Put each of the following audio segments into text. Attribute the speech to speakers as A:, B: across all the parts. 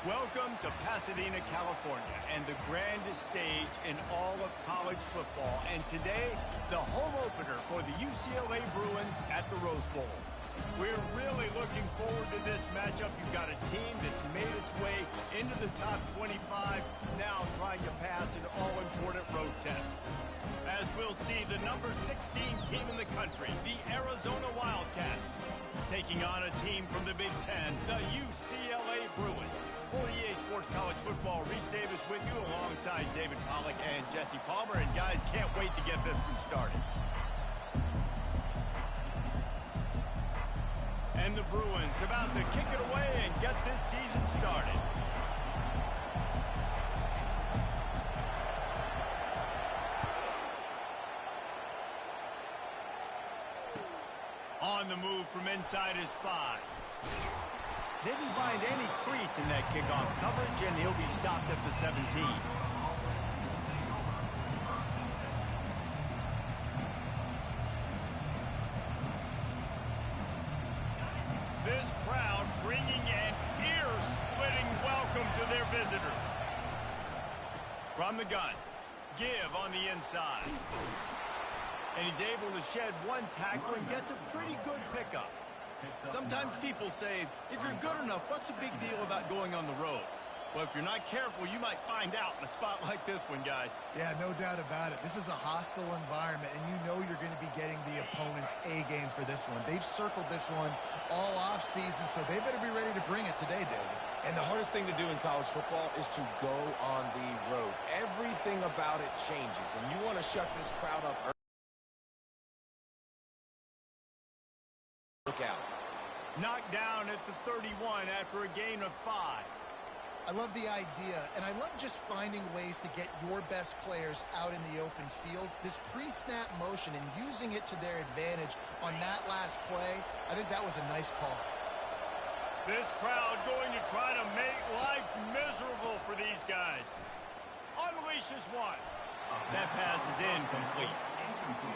A: Welcome to Pasadena, California, and the grandest stage in all of college football. And today, the home opener for the UCLA Bruins at the Rose Bowl. We're really looking forward to this matchup. You've got a team that's made its way into the top 25, now trying to pass an all-important road test. As we'll see, the number 16 team in the country, the Arizona Wildcats, taking on a team from the Big Ten, the UCLA Bruins. For EA Sports College Football, Reese Davis with you alongside David Pollack and Jesse Palmer. And guys, can't wait to get this one started. And the Bruins about to kick it away and get this season started. On the move from inside his 5. Didn't find any crease in that kickoff coverage, and he'll be stopped at the 17. This crowd bringing an ear-splitting welcome to their visitors. From the gun, give on the inside. And he's able to shed one tackle and gets a pretty good pickup. Sometimes people say, if you're good enough, what's the big deal about going on the road? Well, if you're not careful, you might find out in a spot like this one, guys.
B: Yeah, no doubt about it. This is a hostile environment, and you know you're going to be getting the opponent's A-game for this one. They've circled this one all off-season, so they better be ready to bring it today, David.
C: And the hardest thing to do in college football is to go on the road. Everything about it changes, and you want to shut this crowd up early. Look out.
A: Knocked down at the 31 after a gain of 5.
B: I love the idea, and I love just finding ways to get your best players out in the open field. This pre-snap motion and using it to their advantage on that last play, I think that was a nice call.
A: This crowd going to try to make life miserable for these guys. Unleashes one. That pass is incomplete.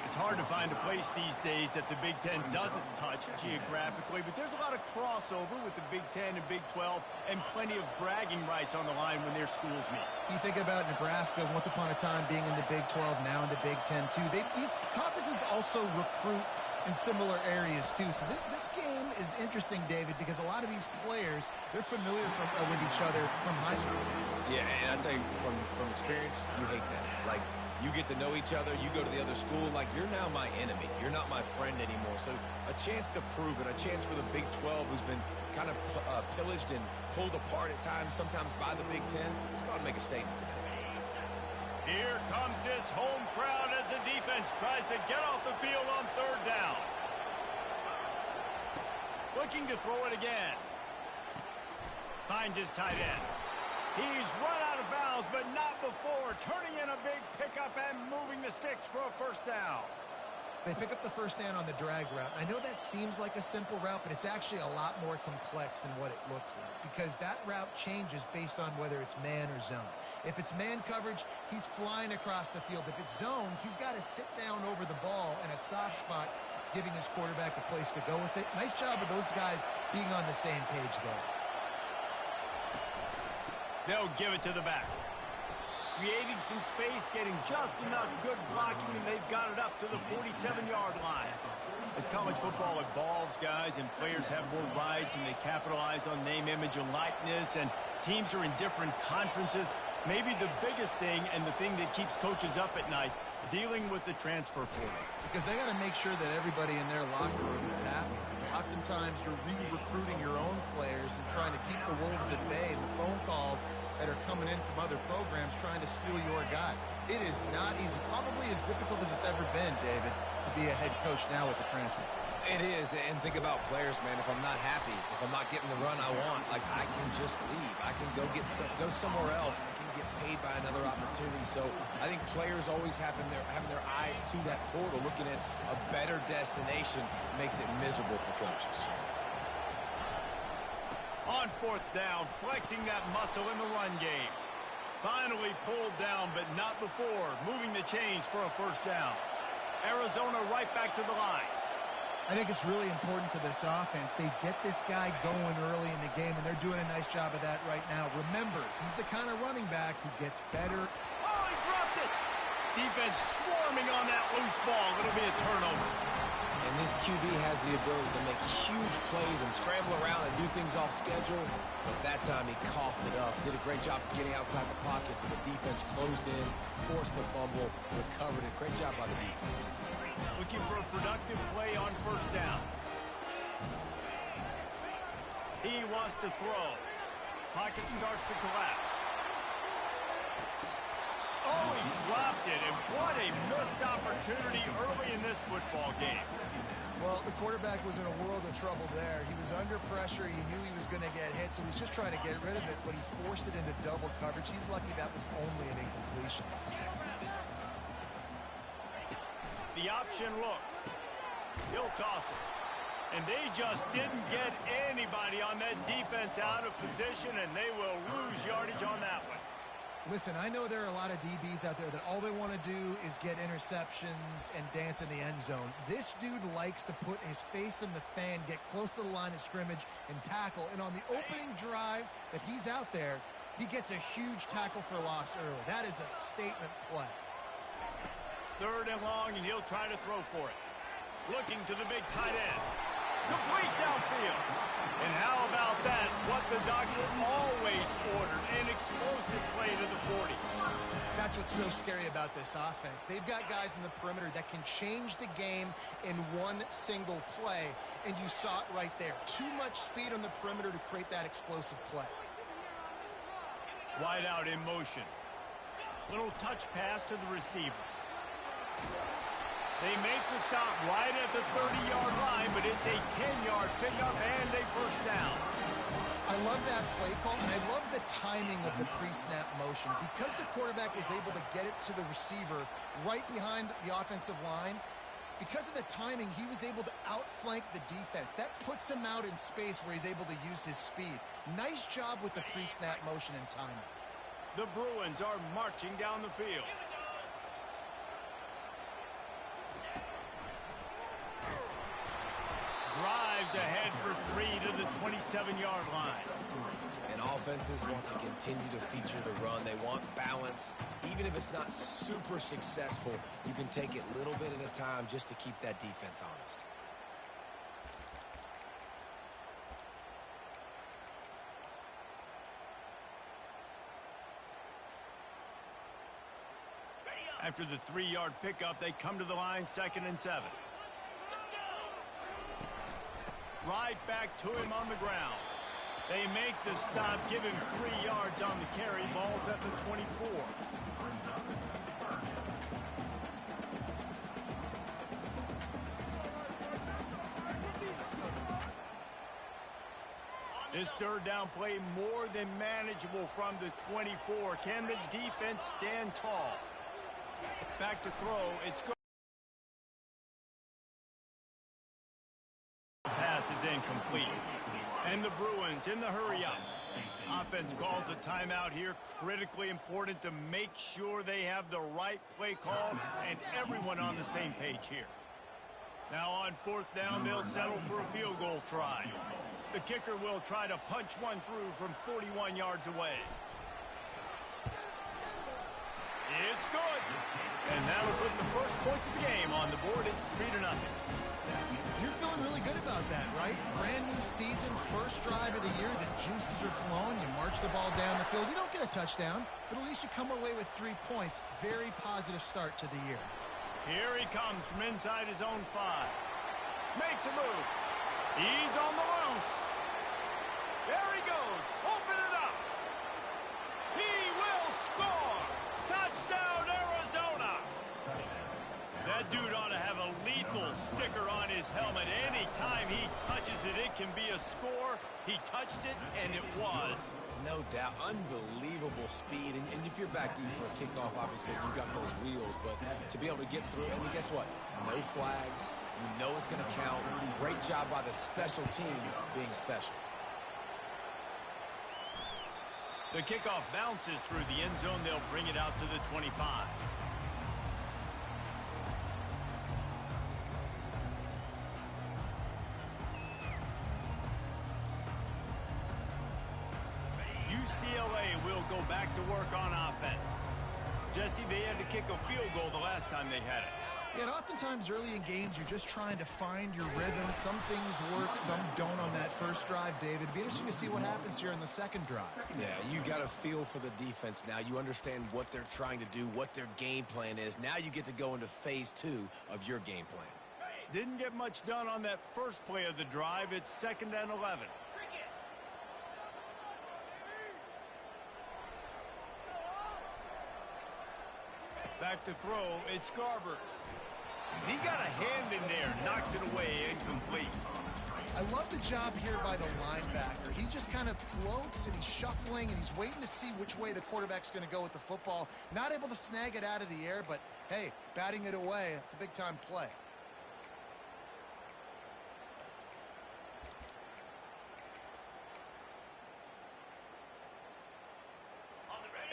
A: It's hard to find a place these days that the Big Ten doesn't touch geographically, but there's a lot of crossover with the Big Ten and Big 12 and plenty of bragging rights on the line when their schools meet.
B: You think about Nebraska, once upon a time being in the Big 12, now in the Big Ten too. These conferences also recruit in similar areas too. So this game is interesting, David, because a lot of these players, they're familiar with each other from high school.
C: Yeah, and I tell you, from experience, you hate that. Like, you get to know each other, you go to the other school, like, you're now my enemy. You're not my friend anymore. So a chance to prove it, a chance for the Big 12, who's been kind of pillaged and pulled apart at times, sometimes by the Big 10. It's got to make a statement today.
A: Here comes this home crowd as the defense tries to get off the field on 3rd down. Looking to throw it again. Finds his tight end. He's run out of bounds, but not before turning in a big pickup and moving the sticks for a 1st down.
B: They pick up the 1st down on the drag route. I know that seems like a simple route, but it's actually a lot more complex than what it looks like because that route changes based on whether it's man or zone. If it's man coverage, he's flying across the field. If it's zone, he's got to sit down over the ball in a soft spot, giving his quarterback a place to go with it. Nice job of those guys being on the same page there.
A: They'll give it to the back. Creating some space, getting just enough good blocking, and they've got it up to the 47-yard line. As college football evolves, guys, and players have more rights, and they capitalize on name, image, and likeness, and teams are in different conferences, maybe the biggest thing and the thing that keeps coaches up at night, dealing with the transfer portal.
B: Because they got to make sure that everybody in their locker room is happy. Oftentimes, you're re-recruiting your own players and trying to keep the wolves at bay, and the phone calls that are coming in from other programs trying to steal your guys. It is not easy, probably as difficult as it's ever been, David, to be a head coach now with the transfer.
C: It is, and think about players, man. If I'm not happy, if I'm not getting the run I want, like, I can just leave. I can go somewhere else. I can get paid by another opportunity. So I think players always having their eyes to that portal, looking at a better destination, makes it miserable for coaches.
A: On 4th down, flexing that muscle in the run game. Finally pulled down, but not before moving the chains for a 1st down. Arizona right back to the line.
B: I think it's really important for this offense. They get this guy going early in the game, and they're doing a nice job of that right now. Remember, he's the kind of running back who gets better.
A: Oh, he dropped it! Defense swarming on that loose ball. It'll be a turnover.
C: And this QB has the ability to make huge plays and scramble around and do things off schedule. But that time he coughed it up. Did a great job getting outside the pocket. The defense closed in, forced the fumble, recovered it. Great job by the defense.
A: Looking for a productive play on first down. He wants to throw. Pocket starts to collapse. Oh, he dropped it, and what a missed opportunity early in this football game.
B: Well, the quarterback was in a world of trouble there. He was under pressure. He knew he was going to get hit, so he's just trying to get rid of it, but he forced it into double coverage. He's lucky that was only an incompletion.
A: The option look. He'll toss it. And they just didn't get anybody on that defense out of position, and they will lose yardage on that one.
B: Listen, I know there are a lot of DBs out there that all they want to do is get interceptions and dance in the end zone. This dude likes to put his face in the fan, get close to the line of scrimmage, and tackle. And on the opening drive that he's out there, he gets a huge tackle for loss early. That is a statement play.
A: 3rd and long, and he'll try to throw for it. Looking to the big tight end. Complete downfield. And how about that? What the doctor always ordered, an explosive play to the 40.
B: That's what's so scary about this offense. They've got guys in the perimeter that can change the game in one single play, and you saw it right there. Too much speed on the perimeter to create that explosive play.
A: Wide out in motion. Little touch pass to the receiver. They make the stop right at the 30-yard line, but it's a 10-yard pickup and a first down.
B: I love that play call, and I love the timing of the pre-snap motion. Because the quarterback was able to get it to the receiver right behind the offensive line, because of the timing, he was able to outflank the defense. That puts him out in space where he's able to use his speed. Nice job with the pre-snap motion and timing.
A: The Bruins are marching down the field. Drives ahead for 3 to the 27-yard line.
C: And offenses want to continue to feature the run. They want balance. Even if it's not super successful, you can take it a little bit at a time just to keep that defense honest.
A: After the 3-yard pickup, they come to the line, 2nd and 7. Right back to him on the ground. They make the stop, give him 3 yards on the carry. Ball's at the 24. This 3rd down play more than manageable from the 24. Can the defense stand tall? Back to throw. It's good. Pass is incomplete. And the Bruins in the hurry up. Offense calls a timeout here. Critically important to make sure they have the right play call and everyone on the same page here. Now on 4th down, they'll settle for a field goal try. The kicker will try to punch one through from 41 yards away. It's good. And that'll put the first points of the game on the board. It's 3-0.
B: You're feeling really good about that, right? Brand new season, first drive of the year. The juices are flowing. You march the ball down the field. You don't get a touchdown, but at least you come away with 3 points. Very positive start to the year.
A: Here he comes from inside his own 5. Makes a move. He's on the loose. There he goes. Open it up. He will score. Touchdown, Arizona. That dude ought to have a lethal sticker on his helmet. Anytime he touches it, it can be a score. He touched it, and it was.
C: No doubt. Unbelievable speed. And if you're back deep for a kickoff, obviously, you've got those wheels. But to be able to get through, and guess what? No flags. You know it's going to count. Great job by the special teams being special.
A: The kickoff bounces through the end zone. They'll bring it out to the 25. UCLA will go back to work on offense. Jesse, they had to kick a field goal the last time they had it.
B: Yeah, and oftentimes early in games, you're just trying to find your rhythm. Some things work, some don't on that first drive, David. It'd be interesting to see what happens here in the second drive.
C: Yeah, you got a feel for the defense now. You understand what they're trying to do, what their game plan is. Now you get to go into phase 2 of your game plan.
A: Didn't get much done on that first play of the drive. It's 2nd and 11. Back to throw, it's Garbers. He got a hand in there, knocks it away, incomplete.
B: I love the job here by the linebacker. He just kind of floats and he's shuffling and he's waiting to see which way the quarterback's going to go with the football. Not able to snag it out of the air, but hey, batting it away, it's a big-time play.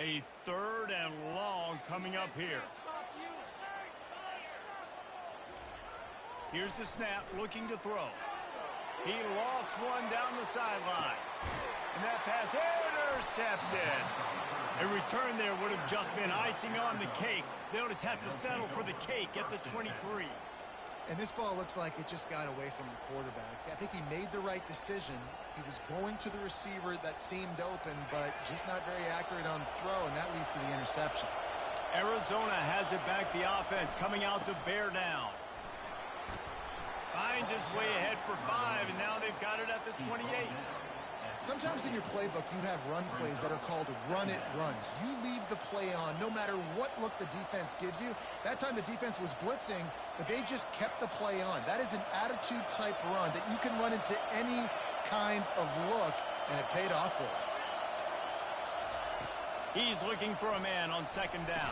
A: A 3rd and long coming up here. Here's the snap, looking to throw. He lofts one down the sideline. And that pass intercepted. A return there would have just been icing on the cake. They'll just have to settle for the cake at the 23.
B: And this ball looks like it just got away from the quarterback. I think he made the right decision. He was going to the receiver that seemed open, but just not very accurate on the throw, and that leads to the interception.
A: Arizona has it back, the offense coming out to bear down. Finds his way ahead for 5, and now they've got it at the 28.
B: Sometimes in your playbook, you have run plays that are called run-it runs. You leave the play on no matter what look the defense gives you. That time the defense was blitzing, but they just kept the play on. That is an attitude-type run that you can run into any kind of look, and it paid off for him.
A: He's looking for a man on 2nd down.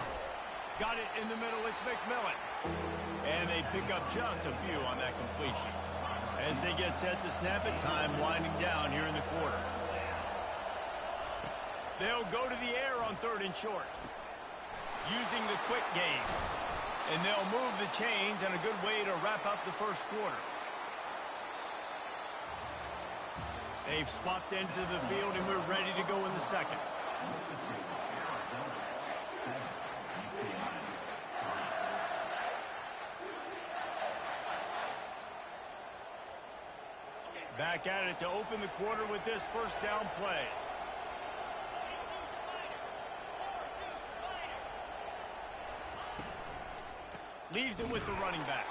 A: Got it in the middle, it's McMillan. And they pick up just a few on that completion. As they get set to snap it, time winding down here in the quarter. They'll go to the air on 3rd and short. Using the quick game. And they'll move the chains, and a good way to wrap up the first quarter. They've swapped into the field, and we're ready to go in the second. Back at it to open the quarter with this first down play. Leaves it with the running back.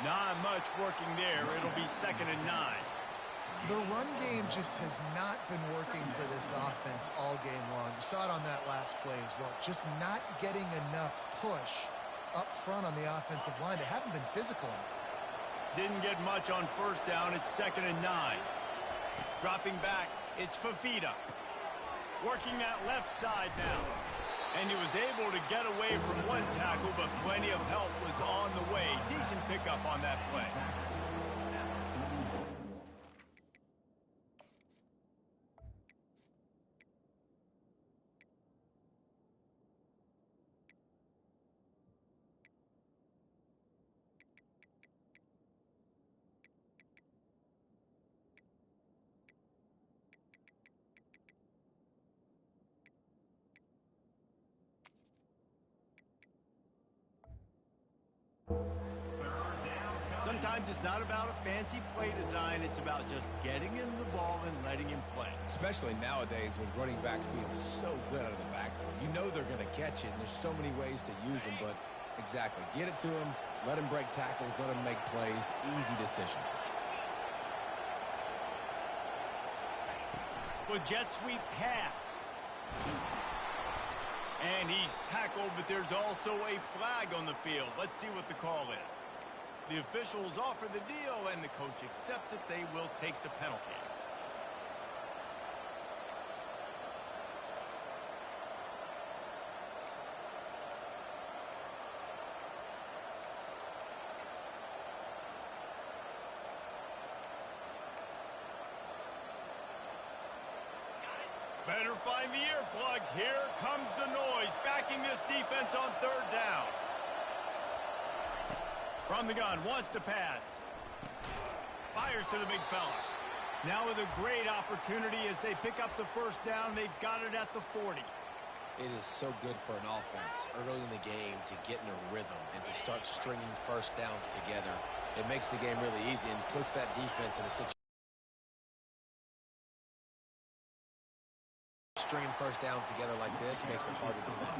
A: Not much working there. It'll be 2nd and 9.
B: The run game just has not been working for this offense all game long. You saw it on that last play as well. Just not getting enough push up front on the offensive line. They haven't been physical enough.
A: Didn't get much on 1st down. It's 2nd and 9. Dropping back, it's Fafita. Working that left side now. And he was able to get away from one tackle, but plenty of help was on the way. Decent pickup on that play. Sometimes it's not about a fancy play design. It's about just getting him the ball and letting him play.
C: Especially nowadays with running backs being so good out of the backfield. You know they're going to catch it, and there's so many ways to use them, but exactly. Get it to him, let him break tackles, let him make plays. Easy decision.
A: For jet sweep pass. And he's tackled, but there's also a flag on the field. Let's see what the call is. The officials offer the deal, and the coach accepts it. They will take the penalty. Better find the earplugs. Here comes the noise, backing this defense on 3rd down. From the gun, wants to pass. Fires to the big fella. Now with a great opportunity as they pick up the first down. They've got it at the 40.
C: It is so good for an offense early in the game to get in a rhythm and to start stringing first downs together. It makes the game really easy and puts that defense in a situation. Stringing first downs together like this makes it hard to defend.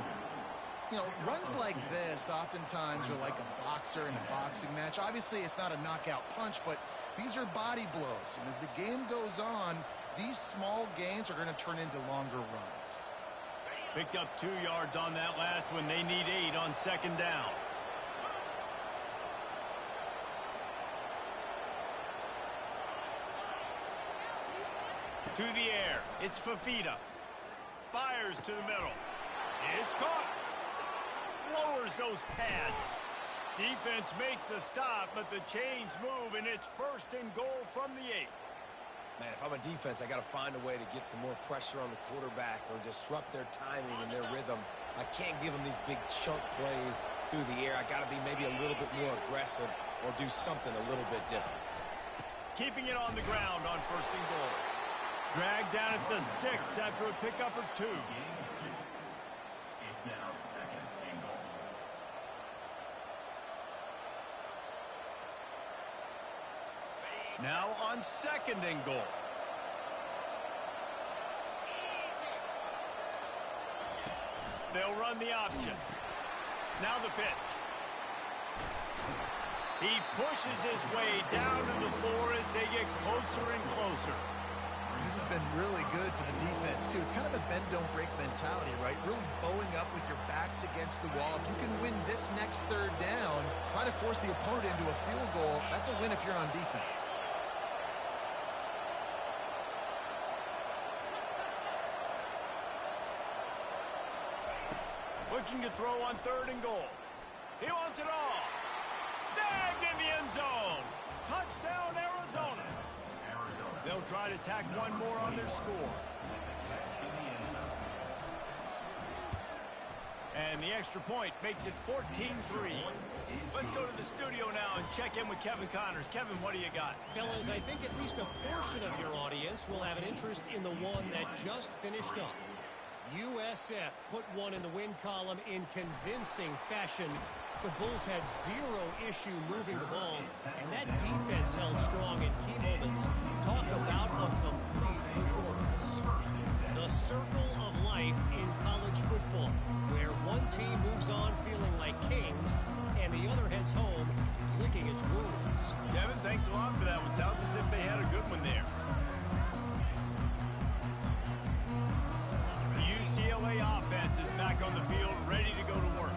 B: You know, runs like this oftentimes are like a boxer in a boxing match. Obviously, it's not a knockout punch, but these are body blows. And as the game goes on, these small gains are going to turn into longer runs.
A: Picked up 2 yards on that last one. They need 8 on second down. To the air. It's Fafita. Fires to the middle. It's caught. Lowers those pads. Defense makes a stop, but the chains move, and it's first and goal from the 8.
C: Man, if I'm a defense, I got to find a way to get some more pressure on the quarterback or disrupt their timing and their rhythm. I can't give them these big chunk plays through the air. I got to be maybe a little bit more aggressive or do something a little bit different.
A: Keeping it on the ground on first and goal. Dragged down at the 6 after a pickup of 2.
D: It's now second and goal.
A: Now on second and goal. They'll run the option. Now the pitch. He pushes his way down to the 4 as they get closer and closer.
B: This has been really good for the defense, too. It's kind of a bend-don't-break mentality, right? Really bowing up with your backs against the wall. If you can win this next third down, try to force the opponent into a field goal. That's a win if you're on defense.
A: Looking to throw on third and goal. He wants it all. Snagged in the end zone. Touchdown, Arizona. They'll try to tack one more on their score. And the extra point makes it 14-3. Let's go to the studio now and check in with Kevin Connors. Kevin, what do you got?
E: Fellas, I think at least a portion of your audience will have an interest in the one that just finished up. USF put one in the win column in convincing fashion. The Bulls had zero issue moving the ball, and that defense held strong in key moments. Talk about a complete performance. The circle of life in college football, where one team moves on feeling like kings, and the other heads home licking its wounds.
A: Kevin, thanks a lot for that one. Sounds as if they had a good one there. The UCLA offense is back on the field, ready to go to work.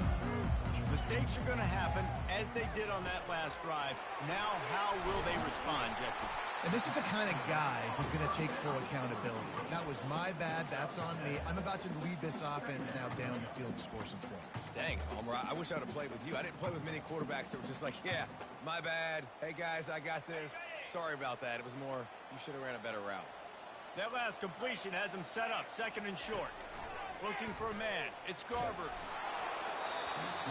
A: Mistakes are going to happen, as they did on that last drive. Now, how will they respond, Jesse?
B: And this is the kind of guy who's going to take full accountability. That was my bad. That's on me. I'm about to lead this offense now down the field to score some points.
C: Dang, Homer, I wish I would have played with you. I didn't play with many quarterbacks that were just like, yeah, my bad. Hey, guys, I got this. Sorry about that. It was more, you should have ran a better route.
A: That last completion has him set up, second and short. Looking for a man. It's Garbers.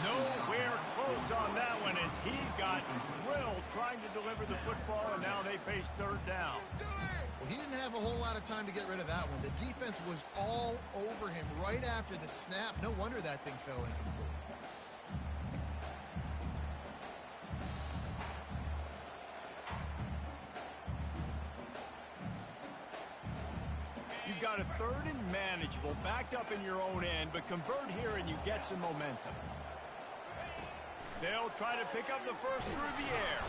A: Nowhere close on that one as he got drilled trying to deliver the football, and now they face third down.
B: Well, he didn't have a whole lot of time to get rid of that one. The defense was all over him right after the snap. No wonder that thing fell incomplete.
A: You've got a third and manageable, backed up in your own end, but convert here and you get some momentum. They'll try to pick up the first through the air.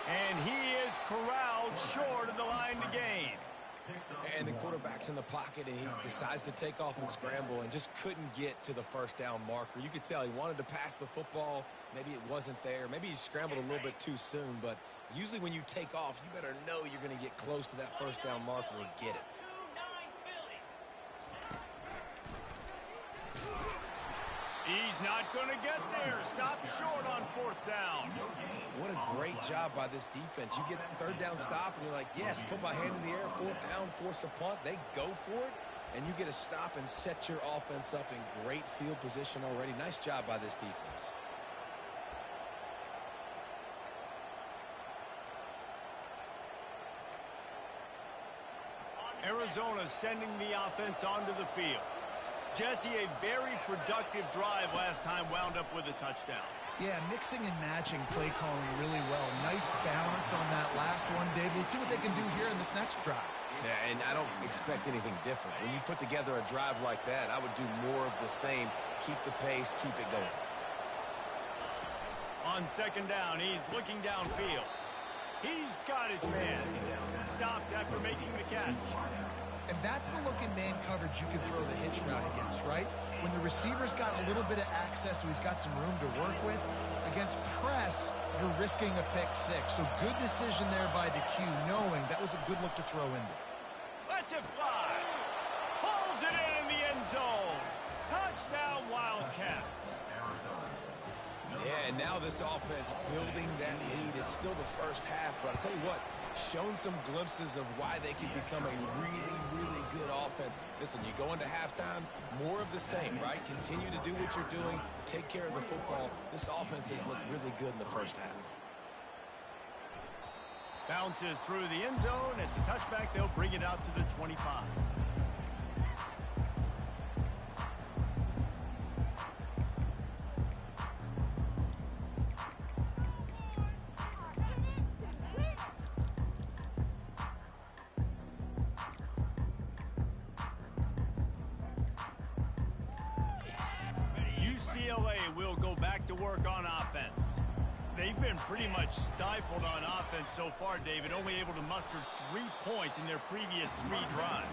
A: And he is corralled short of the line to gain.
C: And the quarterback's in the pocket, and he decides to take off and scramble and just couldn't get to the first down marker. You could tell he wanted to pass the football. Maybe it wasn't there. Maybe he scrambled a little bit too soon. But usually when you take off, you better know you're going to get close to that first down marker and get it.
A: He's not going to get there. Stop short on fourth down.
C: What a great job by this defense. You get third down stop, and you're like, yes, put my hand in the air, fourth down, force a punt. They go for it, and you get a stop and set your offense up in great field position already. Nice job by this defense.
A: Arizona sending the offense onto the field. Jesse, a very productive drive last time wound up with a touchdown.
B: Yeah, mixing and matching play calling really well. Nice balance on that last one, Dave. Let's see what they can do here in this next drive.
C: Yeah, and I don't expect anything different. When you put together a drive like that, I would do more of the same. Keep the pace, keep it going.
A: On second down, he's looking downfield. He's got his man. Stopped after making the catch.
B: And that's the look in man coverage you can throw the hitch route against, right? When the receiver's got a little bit of access, so he's got some room to work with. Against press, you're risking a pick six. So good decision there by the Q, knowing that was a good look to throw in there.
A: Lets it fly. Pulls it in the end zone. Touchdown, Wildcats.
C: Yeah, and now this offense building that lead. It's still the first half, but I'll tell you what, shown some glimpses of why they can become a really, really good offense. Listen, you go into halftime, more of the same, right? Continue to do what you're doing, take care of the football. This offense has looked really good in the first half.
A: Bounces through the end zone. It's a touchback. They'll bring it out to the 25. UCLA will go back to work on offense. They've been pretty much stifled on offense so far, David, only able to muster 3 points in their previous 3 drives.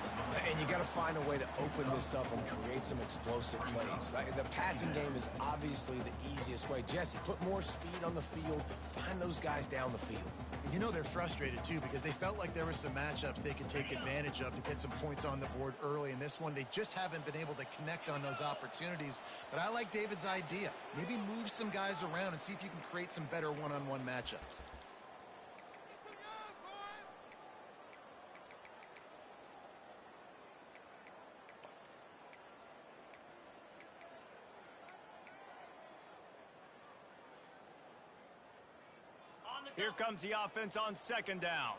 C: And you got to find a way to open this up and create some explosive plays. The passing game is obviously the easiest way. Jesse, put more speed on the field. Find those guys down the field.
B: You know they're frustrated, too, because they felt like there were some matchups they could take advantage of to get some points on the board early. In this one, they just haven't been able to connect on those opportunities. But I like David's idea. Maybe move some guys around and see if you can create some better one-on-one matchups.
A: Here comes the offense on second down.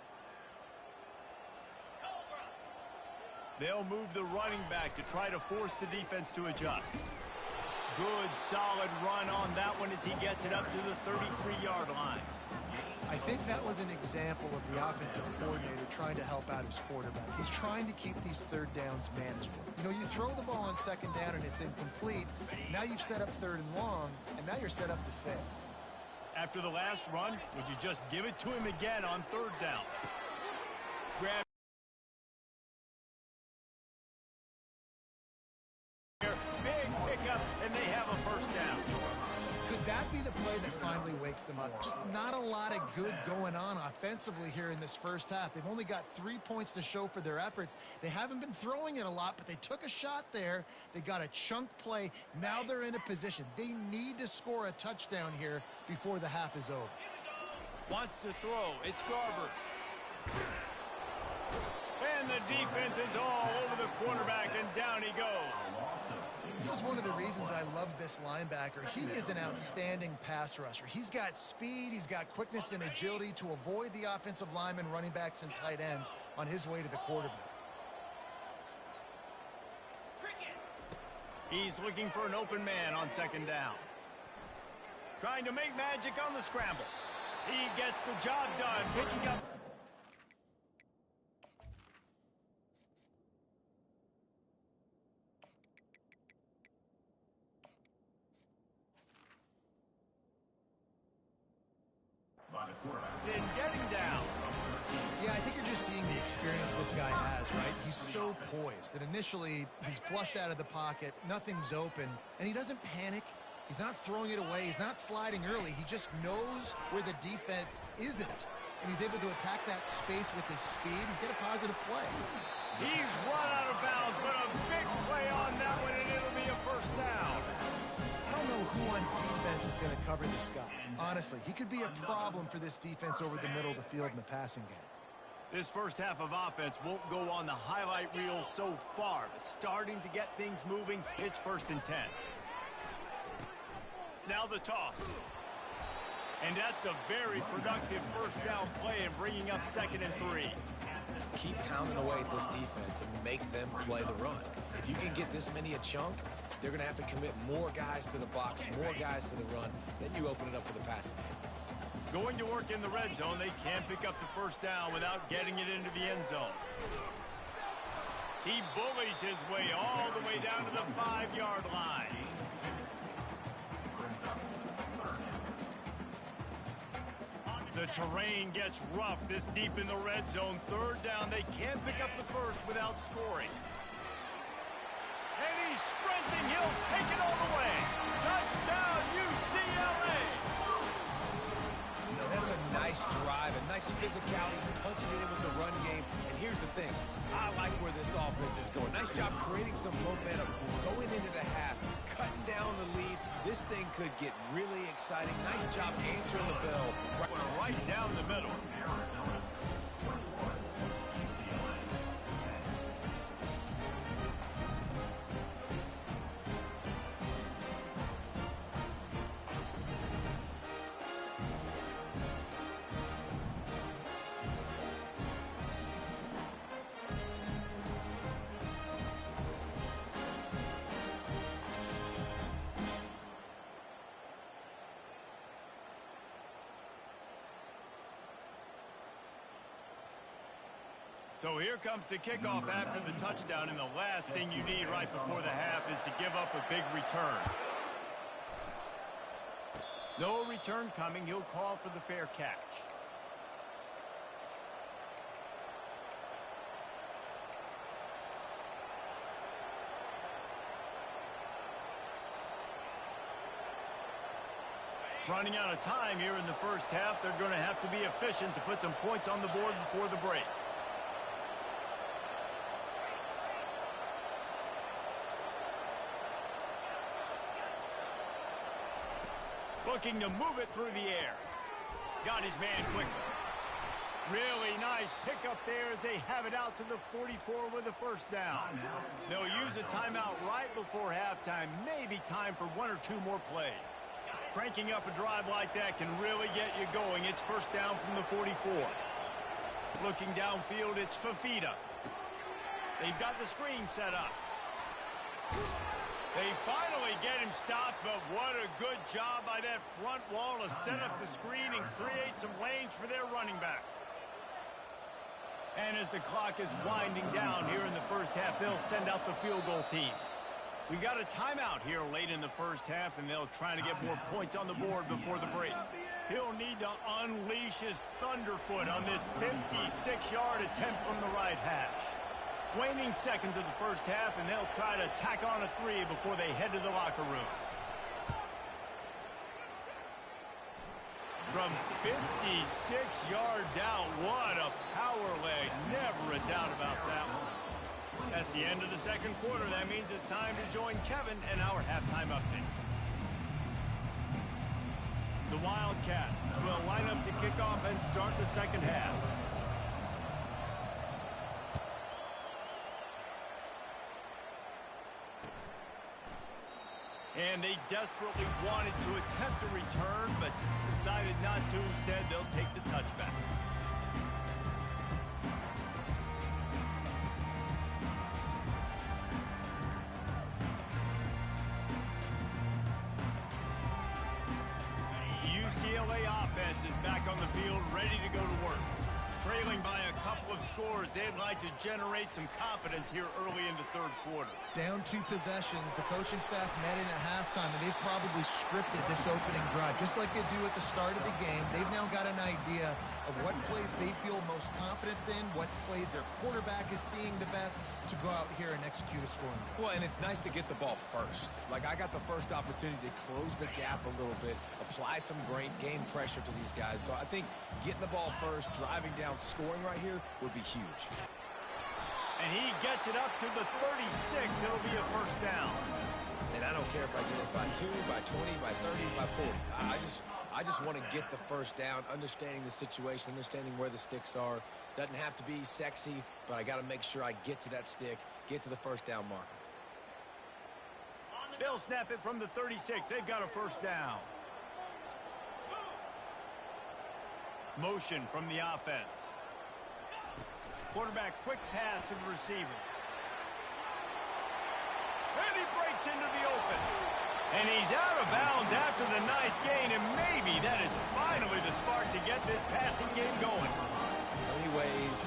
A: They'll move the running back to try to force the defense to adjust. Good, solid run on that one as he gets it up to the 33-yard line.
B: I think that was an example of the offensive coordinator trying to help out his quarterback. He's trying to keep these third downs manageable. You know, you throw the ball on second down and it's incomplete. Now you've set up third and long, and now you're set up to fail.
A: After the last run, would you just give it to him again on third down? Grab big pickup, and they have a first down.
B: Could that be the play that finally wakes them up? Just not a lot of good going on offensively here in this first half. They've only got 3 points to show for their efforts. They haven't been throwing it a lot, but they took a shot there. They got a chunk play. Now they're in a position. They need to score a touchdown here before the half is over.
A: Wants to throw. It's Garbers. And the defense is all over the quarterback, and down he goes.
B: This is one of the reasons I love this linebacker. He is an outstanding pass rusher. He's got speed, he's got quickness and agility to avoid the offensive linemen, running backs, and tight ends on his way to the quarterback.
A: He's looking for an open man on second down. Trying to make magic on the scramble. He gets the job done, picking up. Then getting down.
B: Yeah, I think you're just seeing the experience this guy has, right? He's so poised that initially he's flushed out of the pocket, nothing's open, and he doesn't panic. He's not throwing it away. He's not sliding early. He just knows where the defense isn't, and he's able to attack that space with his speed and get a positive play.
A: He's run out of bounds, but a big play on that one, and it'll be a first down.
B: I don't know who on defense is going to cover this guy. Honestly, he could be a problem for this defense over the middle of the field in the passing game.
A: This first half of offense won't go on the highlight reel so far, but starting to get things moving. It's 1st and 10. Now the toss. And that's a very productive first down play and bringing up 2nd and 3.
C: keep pounding away at this defense and make them play the run. If you can get this many a chunk, they're going to have to commit more guys to the box, more guys to the run. Then you open it up for the passing game.
A: Going to work in the red zone, they can't pick up the first down without getting it into the end zone. He bullies his way all the way down to the 5-yard line. The terrain gets rough this deep in the red zone. Third down, they can't pick up the first without scoring. And he's sprinting. He'll take it all the way. Touchdown, UCLA.
C: That's a nice drive, a nice physicality, punching it in with the run game. And here's the thing. I like where this offense is going. Nice job creating some momentum, going into the half, cutting down the lead. This thing could get really exciting. Nice job answering the bell.
A: Right down the middle. So here comes the kickoff after the touchdown, and the last thing you need right before the half is to give up a big return. No return coming. He'll call for the fair catch. Running out of time here in the first half. They're going to have to be efficient to put some points on the board before the break. Looking to move it through the air. Got his man quickly. Really nice pickup there as they have it out to the 44 with a first down. They'll use a timeout right before halftime. Maybe time for one or two more plays. Cranking up a drive like that can really get you going. It's first down from the 44. Looking downfield, it's Fafita. They've got the screen set up. They finally get him stopped, but what a good job by that front wall to set up the screen and create some lanes for their running back. And as the clock is winding down here in the first half, they'll send out the field goal team. We got a timeout here late in the first half, and they'll try to get more points on the board before the break. He'll need to unleash his thunderfoot on this 56-yard attempt from the right hash. Waning seconds of the first half, and they'll try to tack on a 3 before they head to the locker room. From 56 yards out, what a power leg. Never a doubt about that one. That's the end of the second quarter. That means it's time to join Kevin and our halftime update. The Wildcats will line up to kick off and start the second half. And they desperately wanted to attempt a return, but decided not to. Instead, they'll take the touchback. UCLA offense is back on the field, ready to go to work. Trailing by a couple of scores, they'd like to generate some confidence here early in the third quarter.
B: Down 2 possessions, the coaching staff met in at halftime, and they've probably scripted this opening drive. Just like they do at the start of the game, they've now got an idea of what plays they feel most confident in, what plays their quarterback is seeing the best to go out here and execute a scoring.
C: Well, and it's nice to get the ball first. Like, I got the first opportunity to close the gap a little bit, apply some great game pressure to these guys. So I think getting the ball first, driving down, scoring right here would be huge.
A: And he gets it up to the 36. It'll be a first down.
C: And I don't care if I get it by 2, by 20, by 30, by 40. I just want to get the first down, understanding the situation, understanding where the sticks are. Doesn't have to be sexy, but I got to make sure I get to that stick, get to the first down marker.
A: They'll snap it from the 36. They've got a first down. Motion from the offense. Quarterback quick pass to the receiver. And he breaks into the open. And he's out of bounds after the nice gain, and maybe that is finally the spark to get this passing game going.
C: How many ways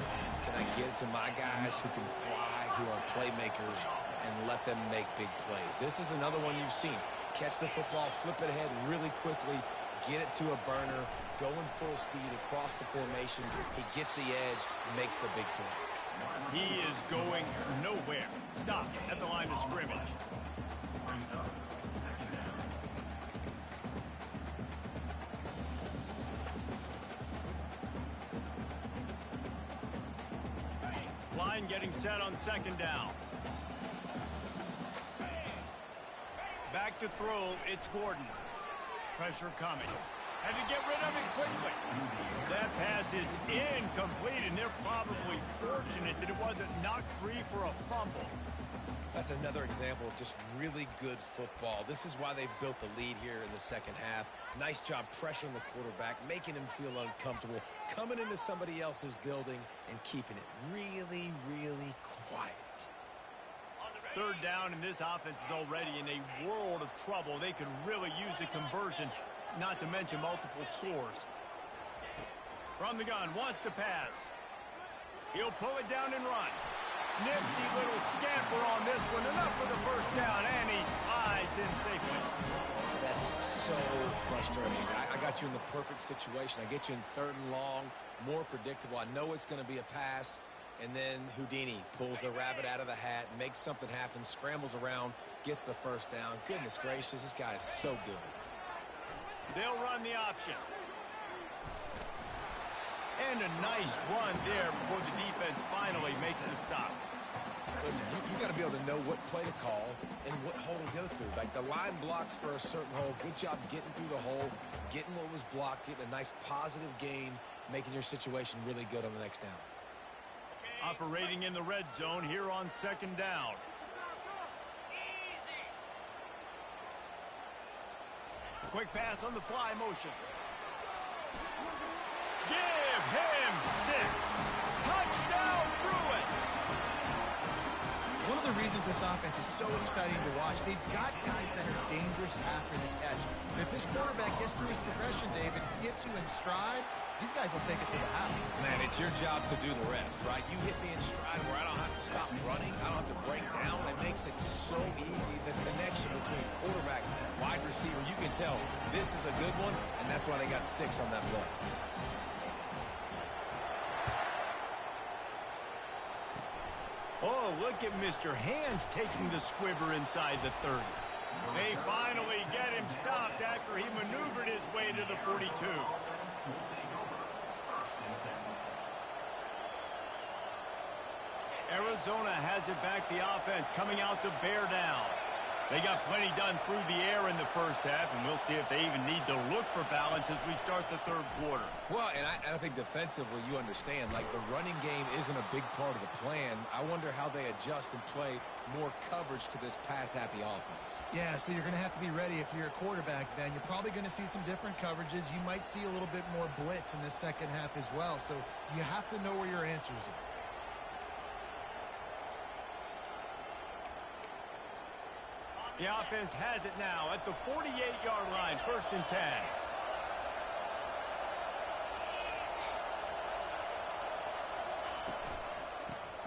C: can I get it to my guys who can fly, who are playmakers, and let them make big plays? This is another one you've seen. Catch the football, flip it ahead really quickly, get it to a burner, going full speed across the formation. He gets the edge, makes the big play.
A: He is going nowhere. Stop at the line of scrimmage. Line getting set on second down. Back to throw, it's Gordon. Pressure coming. Had to get rid of it quickly. That pass is incomplete, and they're probably fortunate that it wasn't knocked free for a fumble.
C: That's another example of just really good football. This is why they built the lead here in the second half. Nice job pressuring the quarterback, making him feel uncomfortable, coming into somebody else's building and keeping it really, really quiet.
A: Third down, and this offense is already in a world of trouble. They could really use a conversion, not to mention multiple scores. From the gun, wants to pass. He'll pull it down and run. Nifty little scamper on this one. Enough for the first down, and he slides in safely.
C: That's so frustrating. I got you in the perfect situation. I get you in third and long, more predictable. I know it's going to be a pass, and then Houdini pulls the rabbit out of the hat, makes something happen, scrambles around, gets the first down. Goodness gracious, this guy is so good.
A: They'll run the option. And a nice run there before the defense finally makes the stop.
C: Listen, you got to be able to know what play to call and what hole to go through. Like the line blocks for a certain hole. Good job getting through the hole, getting what was blocked, getting a nice positive gain, making your situation really good on the next down.
A: Operating in the red zone here on second down. Quick pass on the fly motion. Give him 6. Touchdown, Bruins.
B: One of the reasons this offense is so exciting to watch, they've got guys that are dangerous after the catch. And if this quarterback gets through his progression, David, gets you in stride, these guys will take it to the house.
C: Man, it's your job to do the rest, right? You hit me in stride where I don't have to stop running. I don't have to break down. It makes it so easy. The connection between quarterback, wide receiver, you can tell this is a good one, and that's why they got 6 on that play.
A: Oh, look at Mr. Hands taking the squibber inside the 30. They finally get him stopped after he maneuvered his way to the 42. Arizona has it back, the offense coming out to bear down. They got plenty done through the air in the first half, and we'll see if they even need to look for balance as we start the third quarter.
C: Well, and I think defensively you understand, like the running game isn't a big part of the plan. I wonder how they adjust and play more coverage to this pass-happy offense.
B: Yeah, so you're going to have to be ready if you're a quarterback then. You're probably going to see some different coverages. You might see a little bit more blitz in the second half as well, so you have to know where your answers are.
A: The offense has it now at the 48-yard line, 1st and 10.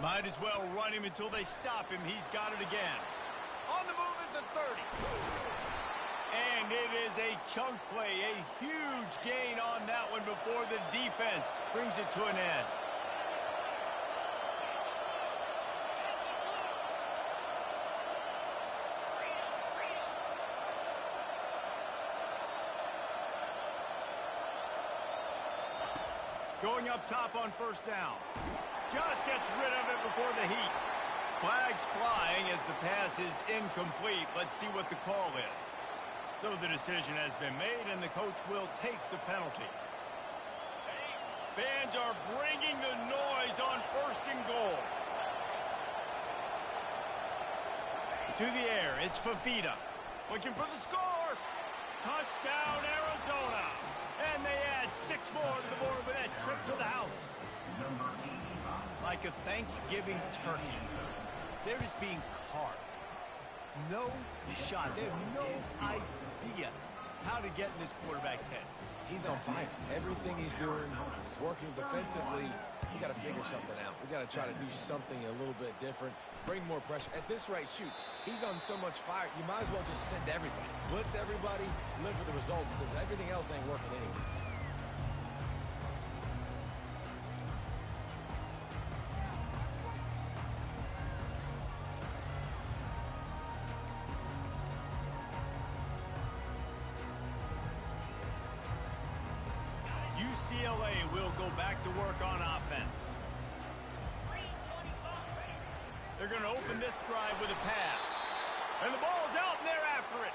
A: Might as well run him until they stop him. He's got it again. On the move at the 30. And it is a chunk play, a huge gain on that one before the defense brings it to an end. Going up top on 1st down. Just gets rid of it before the heat. Flags flying as the pass is incomplete. Let's see what the call is. So the decision has been made, and the coach will take the penalty. Fans are bringing the noise on 1st and goal. To the air, it's Fafita. Looking for the score. Touchdown, Arizona. And they add 6 more to the board with that trip to the house. like a Thanksgiving turkey. They're just being carved. No shot. They have no idea how to get in this quarterback's head.
C: He's on fire. Everything he's doing is working defensively. We got to figure something out. We got to try to do something a little bit different, bring more pressure. At this rate, shoot, he's on so much fire, you might as well just send everybody. Blitz everybody, live for the results, because everything else ain't working anyways.
A: UCLA will go back to work on offense. They're going to open this drive with a pass. And the ball's out, and they're after it.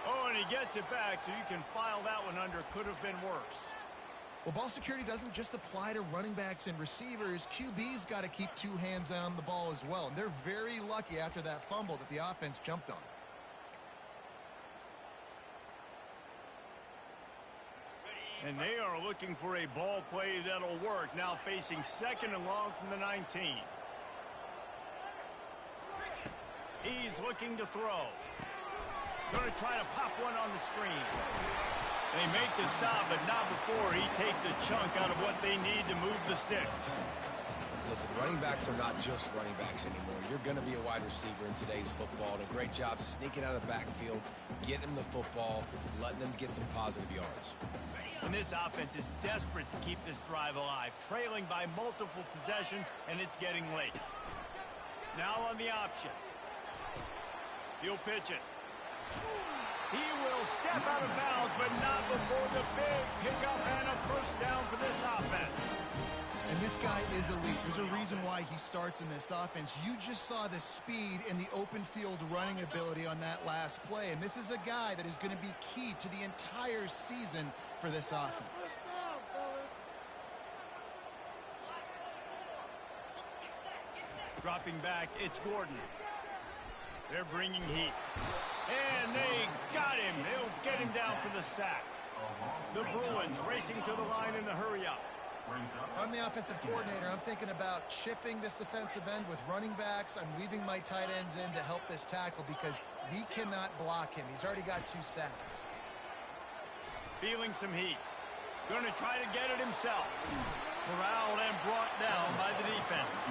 A: Oh, and he gets it back, so you can file that one under. Could have been worse.
B: Well, ball security doesn't just apply to running backs and receivers. QB's got to keep two hands on the ball as well. And they're very lucky after that fumble that the offense jumped on.
A: And they are looking for a ball play that'll work. Now facing 2nd and long from the 19. He's looking to throw. Going to try to pop one on the screen. They make the stop, but not before he takes a chunk out of what they need to move the sticks.
C: Listen, running backs are not just running backs anymore. You're going to be a wide receiver in today's football. And a great job sneaking out of the backfield, getting them the football, letting them get some positive yards.
A: And this offense is desperate to keep this drive alive, trailing by multiple possessions, and it's getting late. Now on the option. He'll pitch it. He will step out of bounds, but not before the big pickup and a first down for this offense.
B: And this guy is elite. There's a reason why he starts in this offense. You just saw the speed and the open field running ability on that last play. And this is a guy that is going to be key to the entire season for this offense.
A: Dropping back, it's Gordon. They're bringing heat. And they got him. They'll get him down for the sack. The Bruins racing to the line in a hurry-up.
B: If I'm the offensive coordinator, I'm thinking about chipping this defensive end with running backs. I'm leaving my tight ends in to help this tackle because we cannot block him. He's already got 2 sacks.
A: Feeling some heat. Going to try to get it himself. Corralled and brought down by the defense.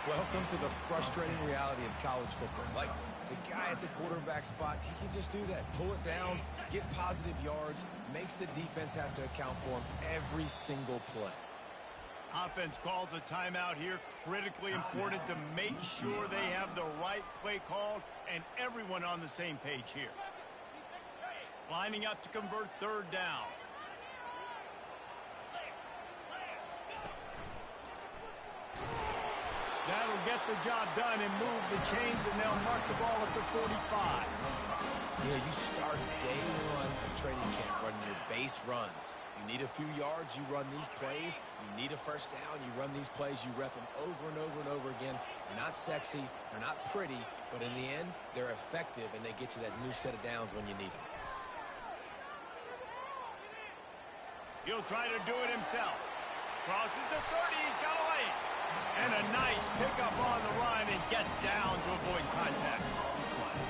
C: Welcome to the frustrating reality of college football. Like, the guy at the quarterback spot, he can just do that. Pull it down, get positive yards, makes the defense have to account for him every single play.
A: Offense calls a timeout here. Critically important to make sure they have the right play called and everyone on the same page here. Lining up to convert 3rd down. That'll get the job done and move the chains, and they'll mark the ball at the 45.
C: You know, you start day one of training camp running your base runs. You need a few yards, you run these plays. You need a first down, you run these plays. You rep them over and over and over again. They're not sexy, they're not pretty, but in the end, they're effective, and they get you that new set of downs when you need them.
A: He'll try to do it himself. Crosses the 30, he's got a lane. And a nice pickup on the run and gets down to avoid contact.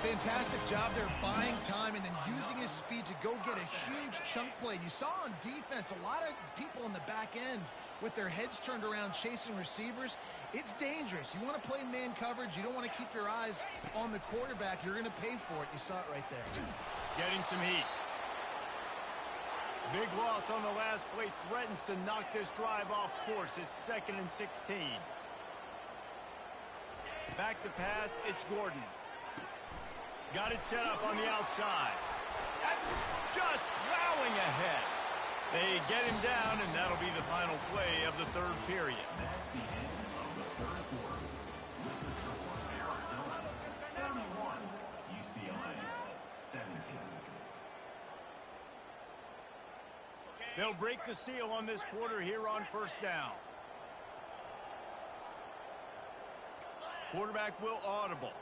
B: Fantastic job there buying time and then using his speed to go get a huge chunk play. You saw on defense a lot of people in the back end with their heads turned around chasing receivers. It's dangerous. You want to play man coverage. You don't want to keep your eyes on the quarterback. You're going to pay for it. You saw it right there.
A: Getting some heat. Big loss on the last play threatens to knock this drive off course. It's 2nd and 16. Back to pass, it's Gordon. Got it set up on the outside. That's just plowing ahead. They get him down, and that'll be the final play of the 3rd period.
D: That's the end of the 3rd quarter. With the score, Arizona 71, UCLA 17.
A: They'll break the seal on this quarter here on 1st down. Quarterback will audible.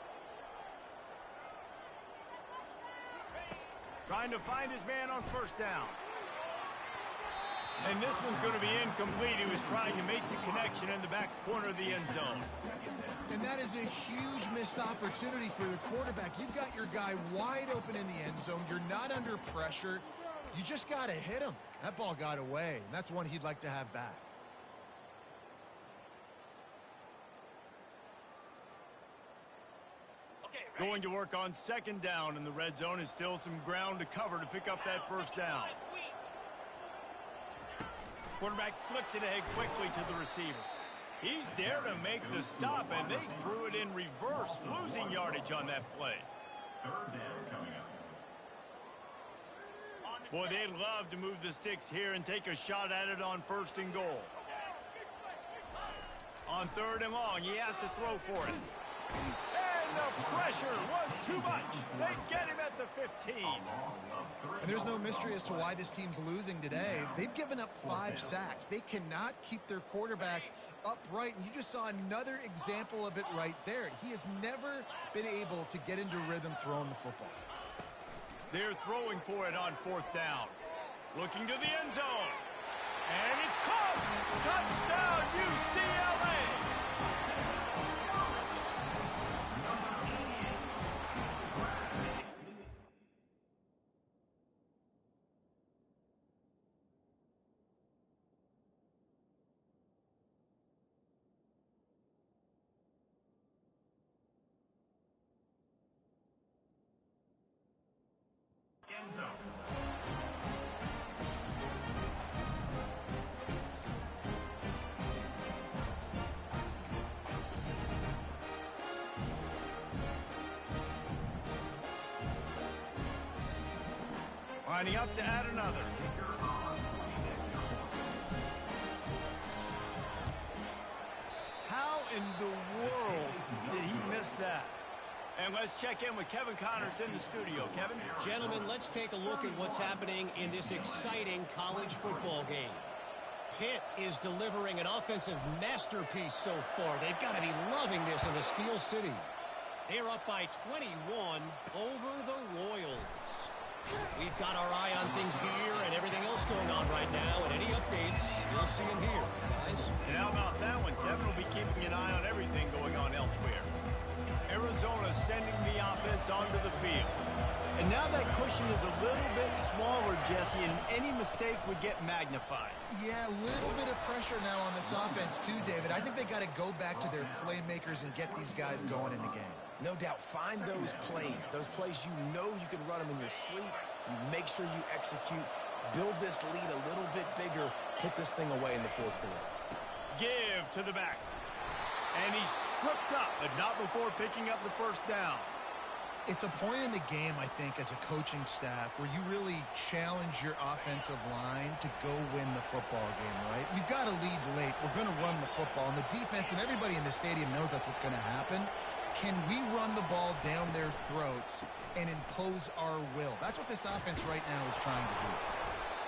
A: Trying to find his man on 1st down. And this one's going to be incomplete. He was trying to make the connection in the back corner of the end zone.
B: And that is a huge missed opportunity for the quarterback. You've got your guy wide open in the end zone. You're not under pressure. You just got to hit him. That ball got away, and that's one he'd like to have back.
A: Going to work on second down in the red zone, and still some ground to cover to pick up that first down. Quarterback flips it ahead quickly to the receiver. He's there to make the stop, and they threw it in reverse, losing yardage on that play.
D: Third down coming up.
A: Boy, they'd love to move the sticks here and take a shot at it on first and goal. On third and long, he has to throw for it. And the pressure was too much. They get him at the 15.
B: And there's no mystery as to why this team's losing today. They've given up 5 sacks. They cannot keep their quarterback upright, and you just saw another example of it right there. He has never been able to get into rhythm throwing the football.
A: They're throwing for it on fourth down. Looking to the end zone. And it's caught. Touchdown, UCLA.
D: End zone.
A: Lining up to add another. How in the world did he miss that? And let's check in with Kevin Connors in the studio. Kevin?
E: Gentlemen, let's take a look at what's happening in this exciting college football game. Pitt is delivering an offensive masterpiece so far. They've got to be loving this in the Steel City. They're up by 21 over the Royals. We've got our eye on things here and everything else going on right now, and any updates, you'll see them here, guys.
A: And how about that one? Kevin will be keeping an eye on everything going on elsewhere. Arizona sending the offense onto the field. And now that cushion is a little bit smaller, Jesse, and any mistake would get magnified.
B: Yeah, a little bit of pressure now on this offense too, David. I think they got to go back to their playmakers and get these guys going in the game.
C: No doubt, find those plays you know you can run them in your sleep. You make sure you execute, build this lead a little bit bigger, put this thing away in the fourth quarter.
A: Give to the back. And he's tripped up, but not before picking up the first down.
B: It's a point in the game, I think, as a coaching staff, where you really challenge your offensive line to go win the football game, right? We've got to lead late. We're going to run the football. And the defense and everybody in the stadium knows that's what's going to happen. Can we run the ball down their throats and impose our will? That's what this offense right now is trying to do.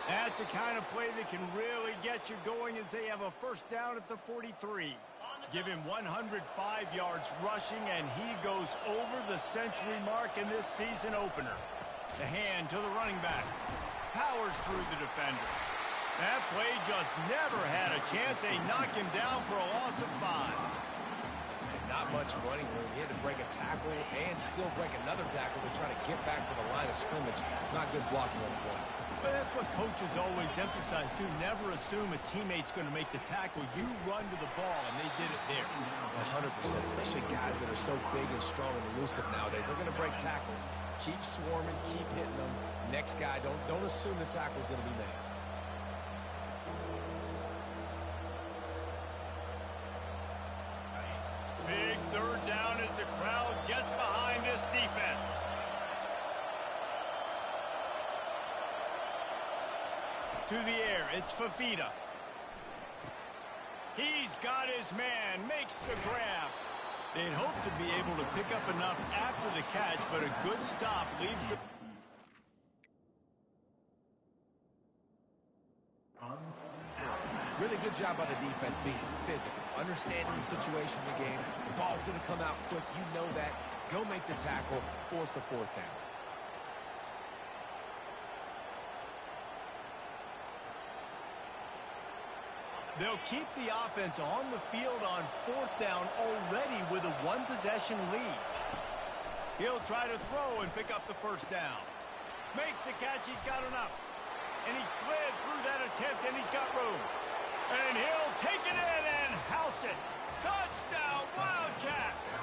A: That's the kind of play that can really get you going as they have a first down at the 43. Give him 105 yards rushing, and he goes over the century mark in this season opener. The hand to the running back. Powers through the defender. That play just never had a chance. They knock him down for a loss of 5.
C: Not much running room. He had to break a tackle and still break another tackle to try to get back to the line of scrimmage. Not good blocking on the play.
A: But that's what coaches always emphasize, too. Never assume a teammate's going to make the tackle. You run to the ball, and they did it there.
C: 100%, especially guys that are so big and strong and elusive nowadays. They're going to break tackles. Keep swarming, keep hitting them. Next guy, don't assume the tackle's going to be made.
A: Big third down as the crowd gets behind this defense. To the air, it's Fafita. He's got his man, makes the grab. They'd hope to be able to pick up enough after the catch, but a good stop leaves the...
C: Really good job by the defense being physical, understanding the situation in the game. The ball's going to come out quick. You know that. Go make the tackle, force the fourth down.
A: They'll keep the offense on the field on 4th down already with a one-possession lead. He'll try to throw and pick up the first down. Makes the catch. He's got enough. And he slid through that attempt, and he's got room. And he'll take it in and house it. Touchdown, Wildcats!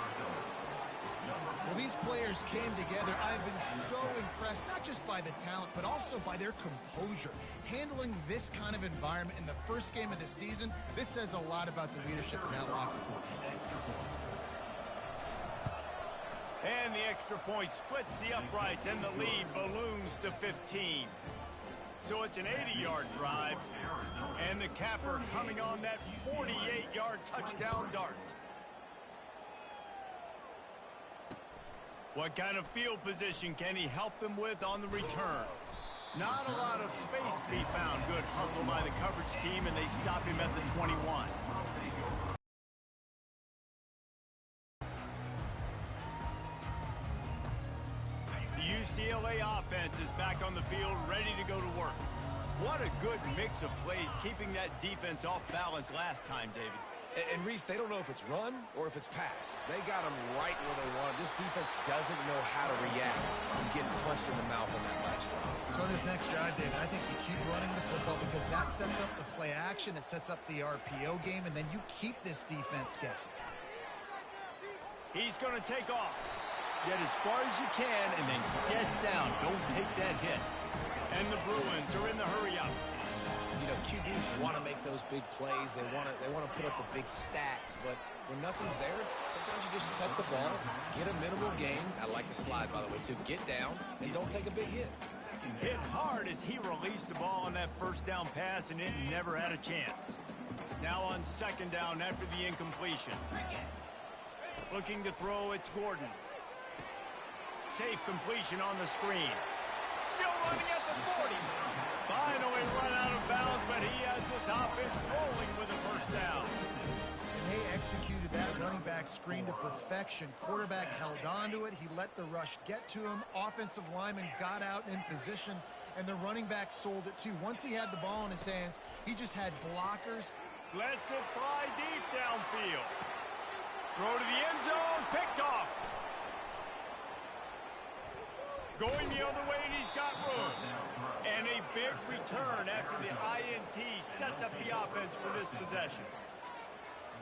B: Well, these players came together. I've been so impressed, not just by the talent, but also by their composure. Handling this kind of environment in the first game of the season, this says a lot about the leadership in that locker room.
A: And the extra point splits the uprights, and the lead balloons to 15. So it's an 80-yard drive, and the capper coming on that 48-yard touchdown dart. What kind of field position can he help them with on the return? Not a lot of space to be found. Good hustle by the coverage team, and they stop him at the 21. The UCLA offense is back on the field, ready to go to work. What a good mix of plays, keeping that defense off balance last time, David.
C: And Reese, they don't know if it's run or if it's pass. They got them right where they want it. This defense doesn't know how to react to getting punched in the mouth on that last drive.
B: So in this next drive, David, I think you keep running the football because that sets up the play action, it sets up the RPO game, and then you keep this defense guessing.
A: He's going to take off. Get as far as you can and then get down. Don't take that hit. And the Bruins are in the hurry-up.
C: You know, QBs want to make those big plays. They want to put up the big stats, but when nothing's there, sometimes you just tuck the ball, get a minimal gain. I like the slide, by the way, too. Get down and don't take a big hit.
A: Hit hard as he released the ball on that first down pass, and it never had a chance. Now on 2nd down after the incompletion. Looking to throw, it's Gordon. Safe completion on the screen. Still running at the 40. Finally run out of bounds, but he has this offense rolling with a first down.
B: And they executed that running back screen to perfection. Quarterback held on to it. He let the rush get to him. Offensive lineman got out in position, and the running back sold it too. Once he had the ball in his hands, he just had blockers.
A: Lets it fly deep downfield. Throw to the end zone, picked off. Going the other way, and he's got room. And a big return after the INT sets up the offense for this possession.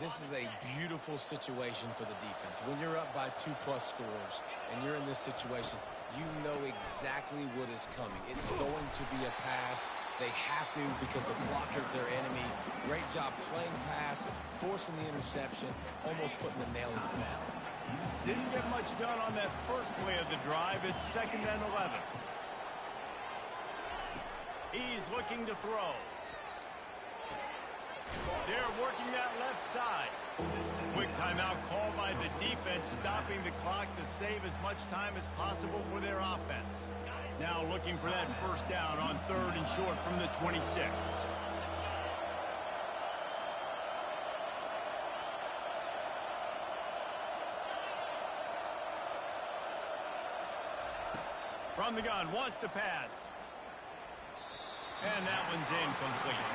C: This is a beautiful situation for the defense. When you're up by 2+ scores and you're in this situation, you know exactly what is coming. It's going to be a pass. They have to because the clock is their enemy. Great job playing pass, forcing the interception, almost putting the nail in the coffin.
A: Didn't get much done on that first play of the drive. It's 2nd and 11. He's looking to throw. They're working that left side. Quick timeout called by the defense, stopping the clock to save as much time as possible for their offense. Now looking for that first down on 3rd and short from the 26. From the gun, wants to pass. And that one's incomplete.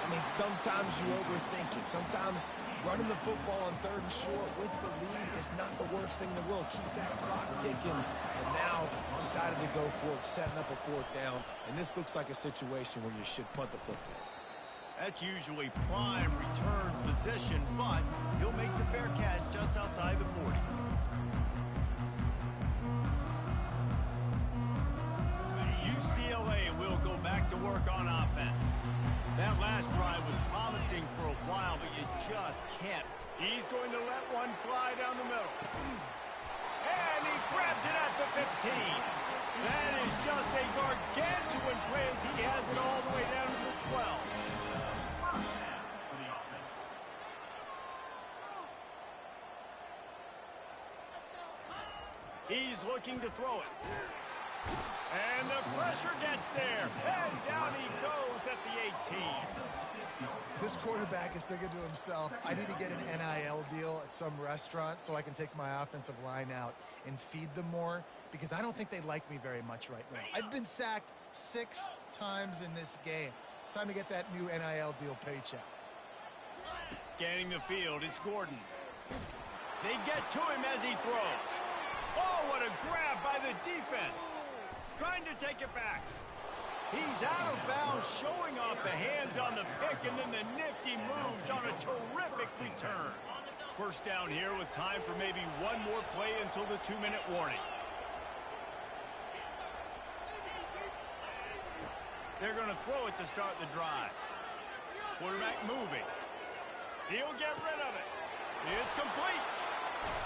C: I mean, sometimes you overthink it. Sometimes running the football on 3rd and short with the lead is not the worst thing in the world. Keep that clock ticking. And now decided to go for it, setting up a 4th down. And this looks like a situation where you should punt the football.
A: That's usually prime return position, but he'll make the fair catch just outside the 40. UCLA will go back to work on offense. That last drive was promising for a while, but you just can't. He's going to let one fly down the middle. And he grabs it at the 15. That is just a gargantuan play as he has it all the way down to the 12. He's looking to throw it. And the pressure gets there. And down he goes at the 18.
B: This quarterback is thinking to himself, I need to get an NIL deal at some restaurant so I can take my offensive line out and feed them more, because I don't think they like me very much right now. I've been sacked 6 times in this game. It's time to get that new NIL deal paycheck.
A: Scanning the field, it's Gordon. They get to him as he throws. Oh, what a grab by the defense. Trying to take it back. He's out of bounds, showing off the hands on the pick, and then the nifty moves on a terrific return. First down here with time for maybe one more play until the 2-minute warning. They're going to throw it to start the drive. Quarterback moving. He'll get rid of it. It's complete.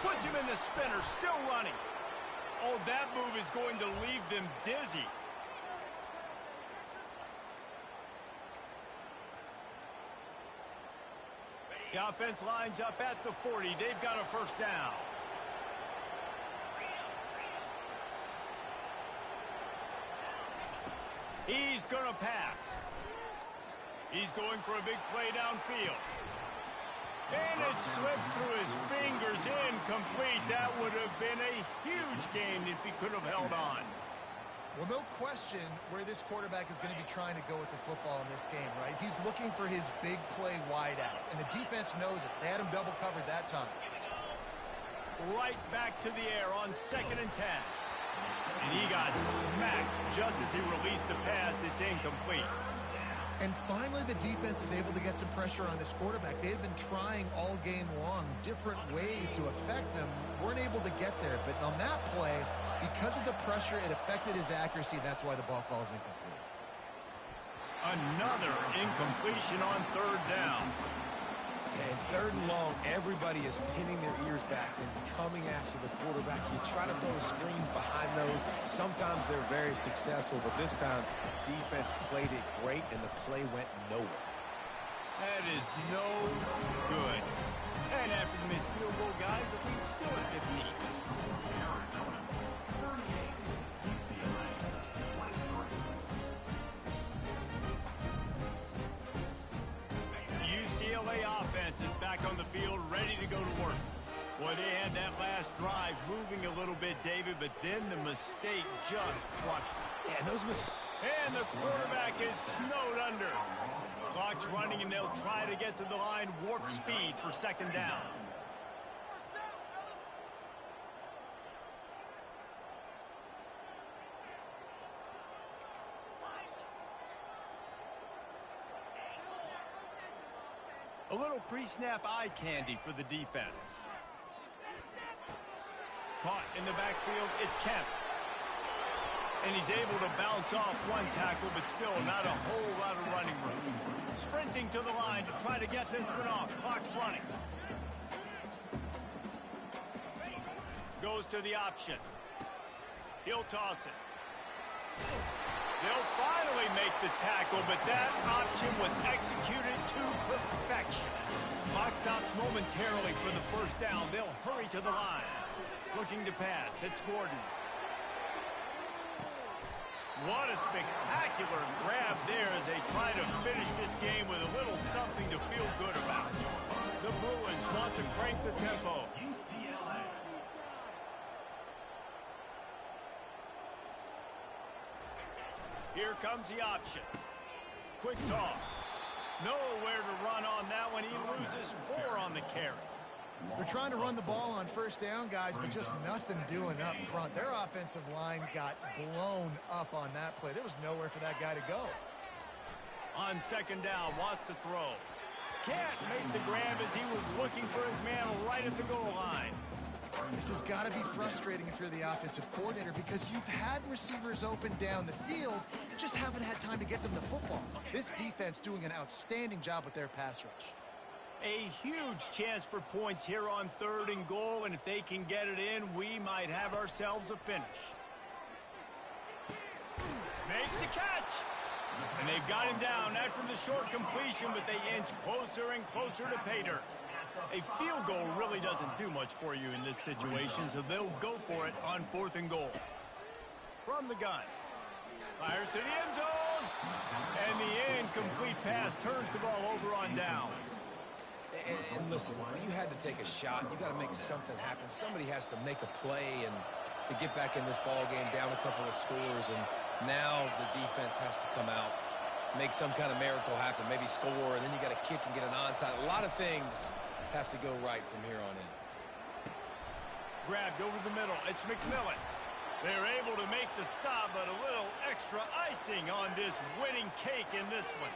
A: Puts him in the spinner, still running. Oh, that move is going to leave them dizzy. The offense lines up at the 40. They've got a first down. He's going to pass. He's going for a big play downfield. And it slips through his fingers, incomplete. That would have been a huge gain if he could have held on.
B: Well, no question where this quarterback is going to be trying to go with the football in this game, right? He's looking for his big play wide out, and the defense knows it. They had him double covered that time.
A: Right back to the air on 2nd and 10. And he got smacked just as he released the pass. It's incomplete.
B: And finally, the defense is able to get some pressure on this quarterback. They had been trying all game long different ways to affect him. Weren't able to get there. But on that play, because of the pressure, it affected his accuracy. And that's why the ball falls incomplete.
A: Another incompletion on 3rd down.
C: And 3rd and long, everybody is pinning their ears back and coming after the quarterback. You try to throw screens behind those. Sometimes they're very successful, but this time, defense played it great, and the play went nowhere.
A: That is no good. And after the missed field goal, guys, the lead's still at 15.
D: Arizona 38, UCLA 23.
A: UCLA offense is back on the field, ready to go to work. Boy, they had that last drive moving a little bit, David, but then the mistake just crushed them.
C: Yeah, and those mistakes.
A: And the quarterback is snowed under. Clock's running, and they'll try to get to the line warp speed for 2nd down. A little pre-snap eye candy for the defense. Caught in the backfield, it's Kemp. And he's able to bounce off one tackle, but still not a whole lot of running room. Sprinting to the line to try to get this one off. Clock's running. Goes to the option. He'll toss it. They'll finally make the tackle, but that option was executed to perfection. Clock stops momentarily for the first down. They'll hurry to the line. Looking to pass. It's Gordon. What a spectacular grab there as they try to finish this game with a little something to feel good about. The Bruins want to crank the tempo.
D: UCLA.
A: Here comes the option. Quick toss. Nowhere to run on that one. He loses 4 on the carry.
B: They're trying to run the ball on first down, guys, but just nothing doing up front. Their offensive line got blown up on that play. There was nowhere for that guy to go.
A: On 2nd down, wants to throw. Can't make the grab as he was looking for his man right at the goal line.
B: This has got to be frustrating if you're the offensive coordinator because you've had receivers open down the field, just haven't had time to get them the football. This defense doing an outstanding job with their pass rush.
A: A huge chance for points here on 3rd and goal, and if they can get it in, we might have ourselves a finish. Makes the catch! And they've got him down after the short completion, but they inch closer and closer to pay dirt. A field goal really doesn't do much for you in this situation, so they'll go for it on 4th and goal. From the gun. Fires to the end zone. And the incomplete pass turns the ball over on downs.
C: And listen, you had to take a shot. You got to make something happen. Somebody has to make a play and to get back in this ball game down a couple of scores. And now the defense has to come out make some kind of miracle happen, maybe score, and then you got to kick and get an onside. A lot of things have to go right from here on in.
A: Grabbed over the middle. It's McMillan. They're able to make the stop, but a little extra icing on this winning cake in this one.